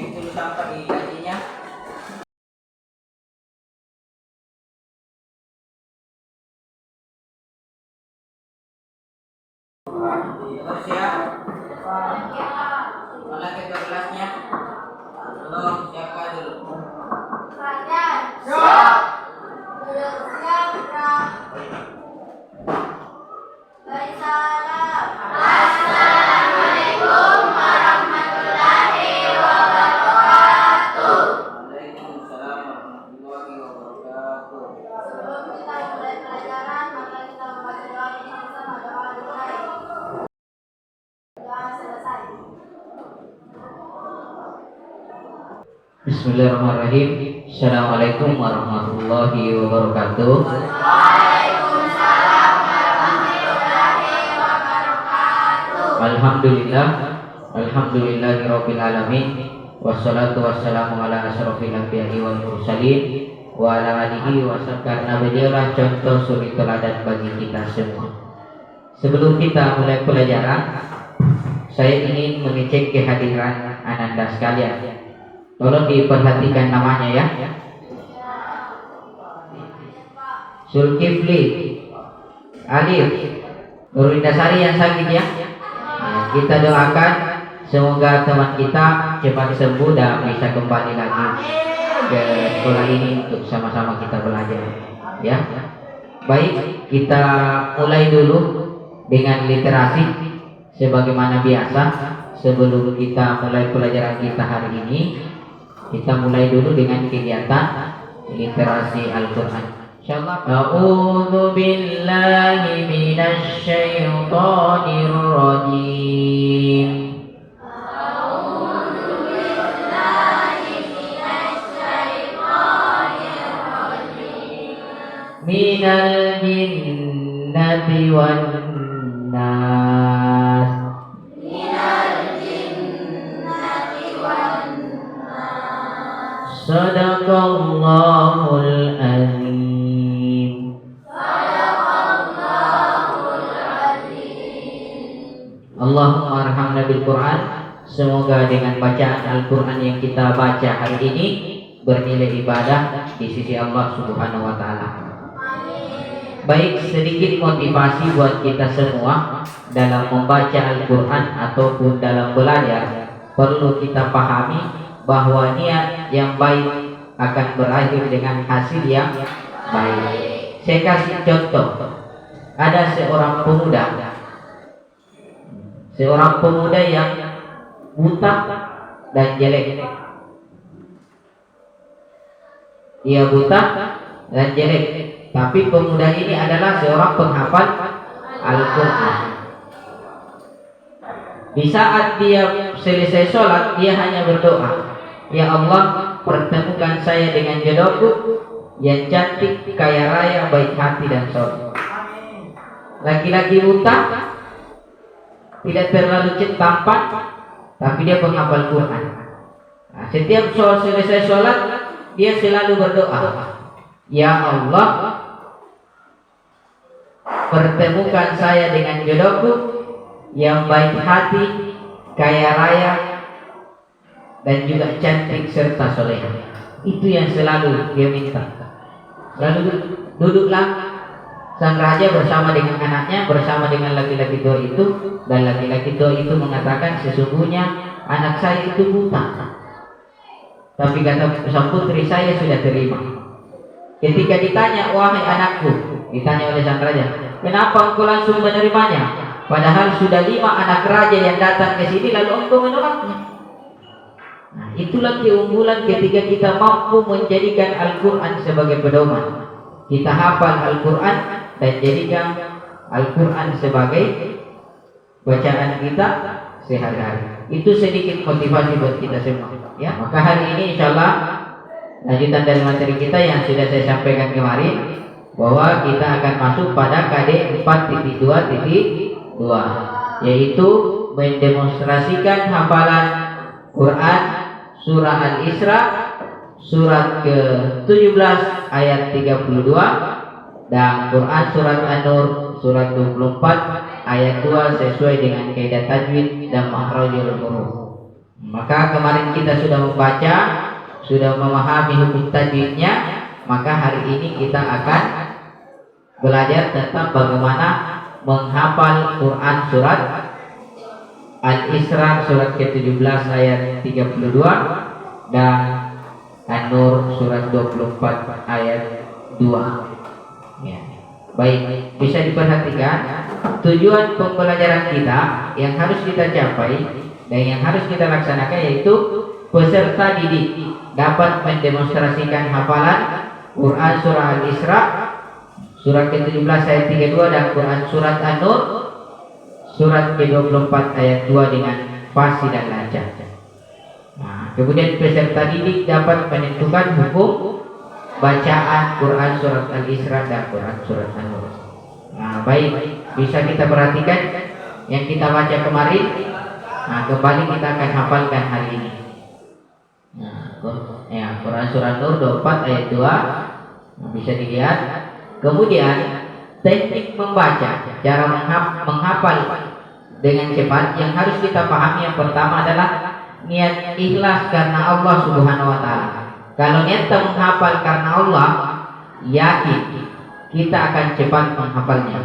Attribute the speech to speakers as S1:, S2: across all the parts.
S1: musik dulu sampai di gajinya. Terus ya, mana kedua kelasnya? Tolong siapa dulu?
S2: Siap. Siap. Assalamualaikum warahmatullahi wabarakatuh.
S1: Waalaikumsalam warahmatullahi wabarakatuh.
S2: Sebelum kita mulai pelajaran, maka kita membaca doa bersama-sama. Doa dimulai. Doa selesai.
S3: Bismillahirrahmanirrahim. Assalamualaikum warahmatullahi wabarakatuh.
S2: Waalaikumsalam warahmatullahi wabarakatuh.
S3: Alhamdulillahirabbil alamin. Wassalatu wassalamu ala asyrofil anbiya'i wal mursalin wa ala alihi wa sahbihi, karena beliaulah contoh suri teladan bagi kita semua. Sebelum kita mulai pelajaran, saya ingin mengecek kehadiran Ananda sekalian. Tolong diperhatikan namanya ya. Zulkifli, Alif, Nurindasari yang sakit ya. Kita doakan semoga teman kita cepat sembuh dan bisa kembali lagi ke sekolah ini untuk sama-sama kita belajar ya. Baik, kita mulai dulu dengan literasi sebagaimana biasa. Sebelum kita mulai pelajaran kita hari ini, kita mulai dulu dengan kegiatan literasi Al-Quran. Insyaallah. A'udzu billahi minasy syaithanir rajim.
S2: A'udzu billahi minasy syaithanir rajim.
S3: Minal jinnati wan nas. Sadaqallahul azim. Allahumma arhamna bil Quran. Semoga dengan bacaan Al-Quran yang kita baca hari ini bernilai ibadah di sisi Allah Subhanahu wa ta'ala. Baik, sedikit motivasi buat kita semua dalam membaca Al-Quran ataupun dalam belajar. Perlu kita pahami bahwa niat yang baik akan berakhir dengan hasil yang baik. Saya kasih contoh. Ada seorang pemuda yang buta dan jelek. Ia buta dan jelek, tapi pemuda ini adalah seorang penghafal Al-Quran. Di saat dia selesai sholat, dia hanya berdoa, "Ya Allah, pertemukan saya dengan jodohku yang cantik, kaya raya, baik hati dan soleh." Laki-laki buta, tidak terlalu tampan, tapi dia penghafal Quran. Nah, setiap selesai sholat, dia selalu berdoa, "Ya Allah, pertemukan saya dengan jodohku yang baik hati, kaya raya, dan juga cantik serta soleh." Itu yang selalu dia minta. Lalu duduklah sang raja bersama dengan anaknya, bersama dengan laki-laki tua itu, dan laki-laki tua itu mengatakan, "Sesungguhnya anak saya itu buta, tapi kata sang putri saya sudah terima." Ketika ditanya, "Wahai anakku," ditanya oleh sang raja, "kenapa engkau langsung menerimanya? Padahal sudah 5 anak raja yang datang ke sini, lalu engkau menolaknya." Nah, itulah keunggulan ketika kita mampu menjadikan Al-Quran sebagai pedoman. Kita hafal Al-Quran dan jadikan Al-Quran sebagai bacaan kita sehari-hari. Itu sedikit motivasi buat kita semua ya. Maka hari ini insyaallah lanjutan dari materi kita yang sudah saya sampaikan kemarin, bahwa kita akan masuk pada KD 4.2.2, yaitu mendemonstrasikan hafalan Quran surah Al-Isra surat ke-17 ayat 32 dan Quran surat An-Nur surat 24 ayat 2 sesuai dengan kaidah tajwid dan makhrajul huruf. Maka kemarin kita sudah membaca, sudah memahami hukum tajwidnya, maka hari ini kita akan belajar tentang bagaimana menghafal Quran surat Al-Isra surat ke-17 ayat 32 dan An-Nur surat 24 ayat 2. Ya. Baik, bisa diperhatikan tujuan pembelajaran kita yang harus kita capai dan yang harus kita laksanakan yaitu peserta didik dapat mendemonstrasikan hafalan Quran surah Al-Isra surat ke-17 ayat 32 dan Quran surat An-Nur surat ke-24 ayat 2 dengan fasih dan lancar. Nah, kemudian peserta didik dapat menentukan hukum bacaan Quran surat Al-Isra dan Quran surat An-Nur. Nah, baik, bisa kita perhatikan yang kita baca kemarin. Nah, kembali kita akan hafalkan hari ini. Nah, ya, Quran surat Nur 24 ayat 2. Nah, bisa dilihat. Kemudian teknik membaca, cara menghafal dengan cepat yang harus kita pahami yang pertama adalah niat ikhlas karena Allah Subhanahu wa taala. Kalau niat menghafal karena Allah, yakin kita akan cepat menghafalnya.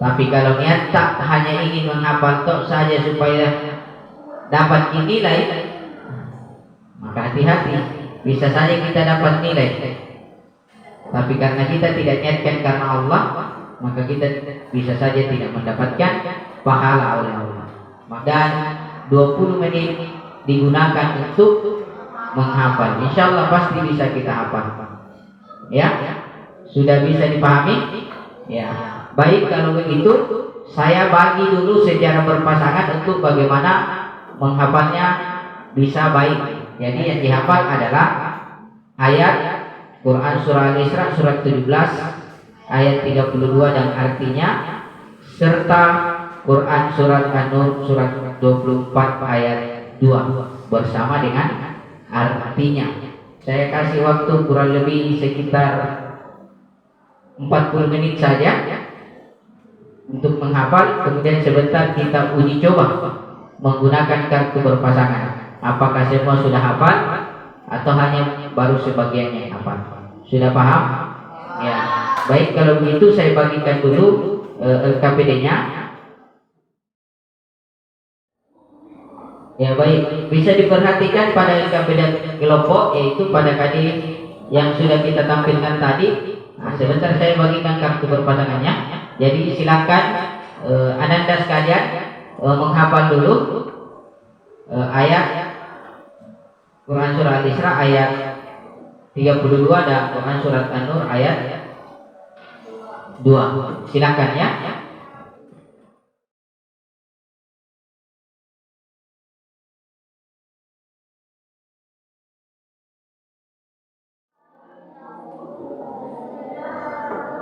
S3: Tapi kalau niat tak hanya ingin menghafal tok saja supaya dapat nilai, maka hati-hati, bisa saja kita dapat nilai. Tapi karena kita tidak niatkan karena Allah, maka kita bisa saja tidak mendapatkan pahala oleh Allah. Dan 20 menit digunakan untuk menghafal. Insya Allah pasti bisa kita hafal. Ya, sudah bisa dipahami? Ya. Baik, kalau begitu saya bagi dulu secara berpasangan untuk bagaimana menghafalnya bisa baik. Jadi yang dihafal adalah ayat Quran surah Al-Isra surat 17 ayat 32 dan artinya, serta Quran surat An-Nur surat 24 ayat 2 bersama dengan artinya. Saya kasih waktu kurang lebih sekitar 40 menit saja untuk menghafal, kemudian sebentar kita uji coba menggunakan kartu berpasangan. Apakah semua sudah hafal atau hanya baru sebagiannya yang hafal? Sudah paham? Ya. Baik, kalau begitu saya bagikan dulu LKPD-nya. Ya, baik, bisa diperhatikan pada LKPD kelompok, yaitu pada kali yang sudah kita tampilkan tadi. Nah, sebentar saya bagikan kartu berpasangannya. Jadi silakan Ananda sekalian menghafal dulu ayat Quran surah Al-Isra ayat 32 dan Quran surat An-Nur ayat 2. Silakan ya.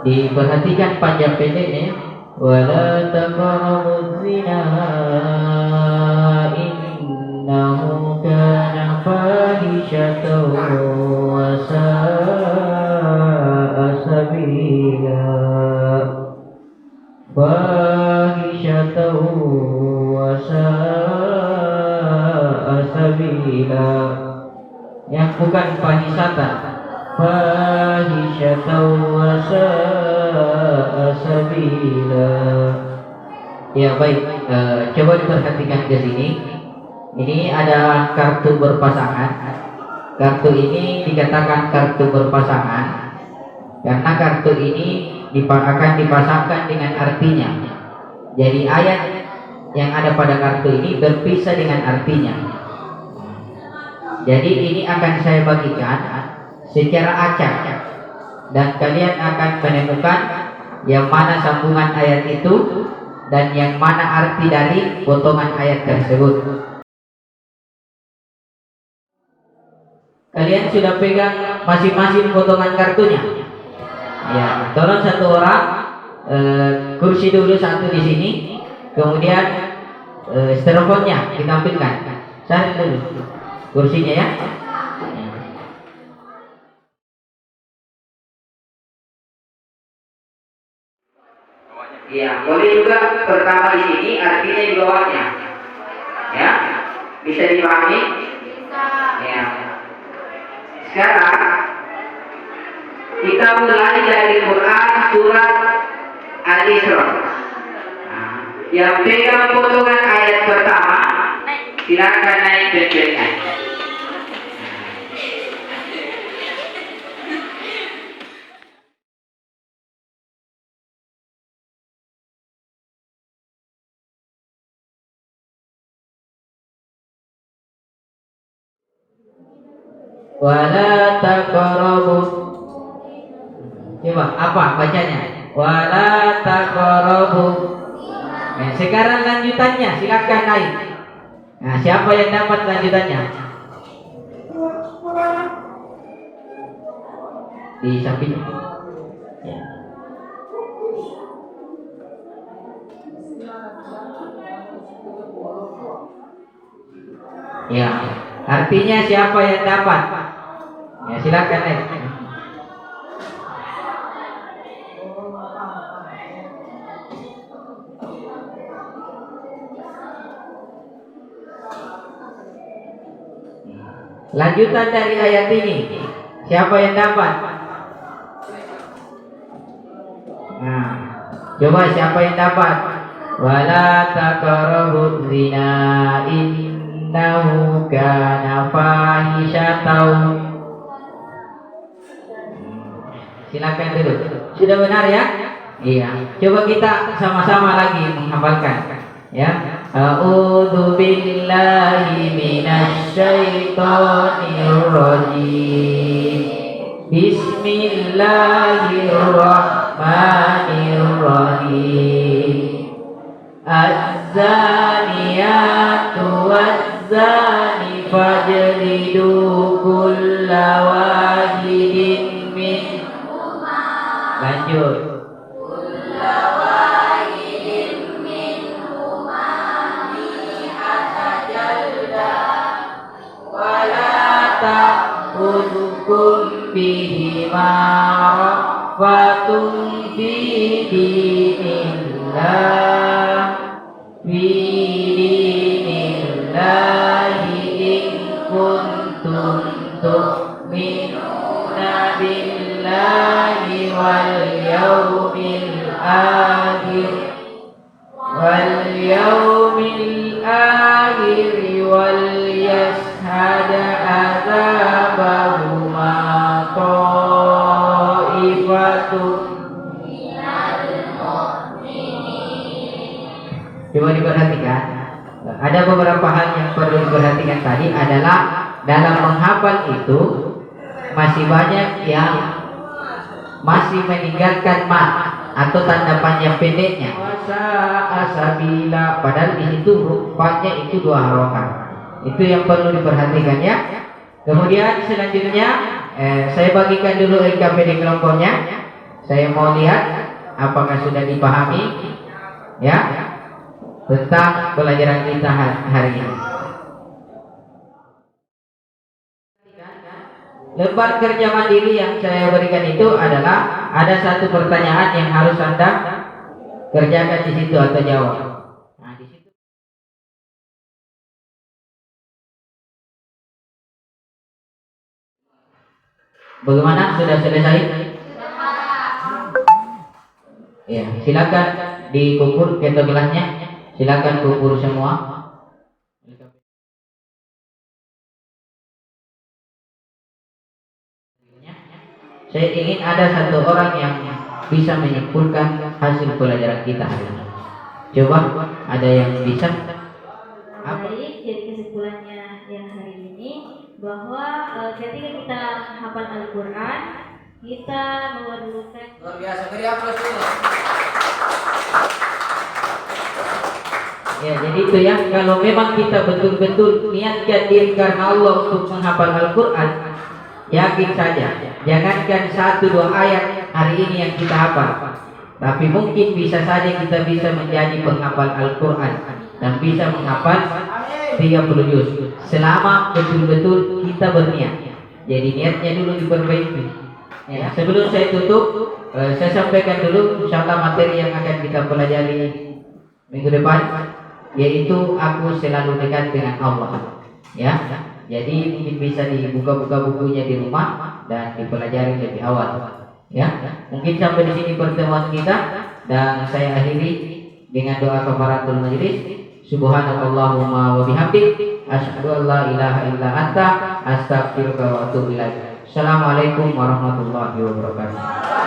S3: Diperhatikan panjang pendeknya. Wala taqrabuz zina innahu kana fahishatan wa sa'a sabila. Fahishatan wa sa'a sabila. Yang bukan fahisatan, fahishatan wa sa'a sabila. Ya, baik, coba diperhatikan ke sini. Ini ada kartu berpasangan. Kartu ini dikatakan kartu berpasangan karena kartu ini akan dipasangkan dengan artinya. Jadi ayat yang ada pada kartu ini berpisah dengan artinya. Jadi ini akan saya bagikan secara acak dan kalian akan menemukan yang mana sambungan ayat itu dan yang mana arti dari potongan ayat tersebut. Kalian sudah pegang masing-masing potongan kartunya? Ya, tolong satu orang kursi dulu satu di sini, kemudian styrofoamnya ditampilkan. Saya dulu kursinya ya. Ya, boleh juga pertama di sini, artinya di bawahnya. Ya. Bisa dipahami?
S2: Bisa.
S3: Ya. Sekarang kita mulai dari Quran surat Al-Isra. Nah, yang pegang potongan ayat pertama, silakan naik ke kiri. Wala taqrabu. Coba apa bacanya? Wala taqrabu. Nah, sekarang lanjutannya silakan naik. Nah, siapa yang dapat lanjutannya? Di samping. Ya. Ya, artinya siapa yang dapat? Ya, silakan naik. Lanjutan dari ayat ini, siapa yang dapat? Nah, coba siapa yang dapat? Wala taqrabuz zina innahu kana fahisyatan. Silakan dulu. Sudah benar ya? Iya. Coba kita sama-sama lagi menghafalkan. Ya. A'udzu billahi minasy syaithanir rajim. Bismillahirrahmanirrahim. Az-zaniyatu waz-zani fajlidu kulla wahidin minhuma. Lanjut. Kulla wahidin minhuma mi'ata jalda wala ta'khudhukum bihima rafatun fi dinillah fi dinillahi in kuntum tu'minuna billahi wal yawmil akhir wal yashhad adzabahuma ta'ifatun. Coba diperhatikan. Ada beberapa hal yang perlu diperhatikan tadi adalah dalam menghafal itu masih banyak yang masih meninggalkan mat atau tanda panjang pendeknya. Asabila, padahal di situ rupanya itu 2 harokat. Itu yang perlu diperhatikan ya. Kemudian selanjutnya saya bagikan dulu LKPD kelompoknya. Saya mau lihat apakah sudah dipahami ya tentang pelajaran kita hari ini. Lembar kerja mandiri yang saya berikan itu adalah ada satu pertanyaan yang harus Anda kerjakan di situ atau jawab. Nah, di situ. Bagaimana? Sudah selesai? Ya, silakan dikumpul ke gelasnya. Silakan kumpul semua. Saya ingin ada satu orang yang bisa menyimpulkan hasil pelajaran kita hari ini. Coba, ada yang bisa?
S4: Baik, jadi kesimpulannya yang hari ini bahwa ketika kita hafal Al-Quran, kita memerlukan
S1: Luar biasa, beri aplaus dulu.
S3: Ya, jadi itu ya, kalau memang kita betul-betul niatkan diri karena Allah untuk menghafal Al-Quran, yakin saja, jangankan 1-2 ayat hari ini yang kita hafal, tapi mungkin bisa saja kita bisa menjadi penghafal Al-Quran dan bisa menghafal 30 juz selama betul-betul kita berniat. Jadi niatnya dulu diperbaiki. Ya, sebelum saya tutup, saya sampaikan dulu insyaallah materi yang akan kita pelajari minggu depan. yaitu aku selalu dekat dengan Allah. Ya, jadi mungkin bisa dibuka-buka bukunya di rumah dan dipelajari lebih awal. Ya, mungkin sampai di sini pertemuan kita dan saya akhiri dengan doa kafaratul majlis. Subhanakallahumma wa bihamdik asyhadu an la ilaha illa anta astaghfiruka wa atubu ilaik. Assalamualaikum warahmatullahi wabarakatuh.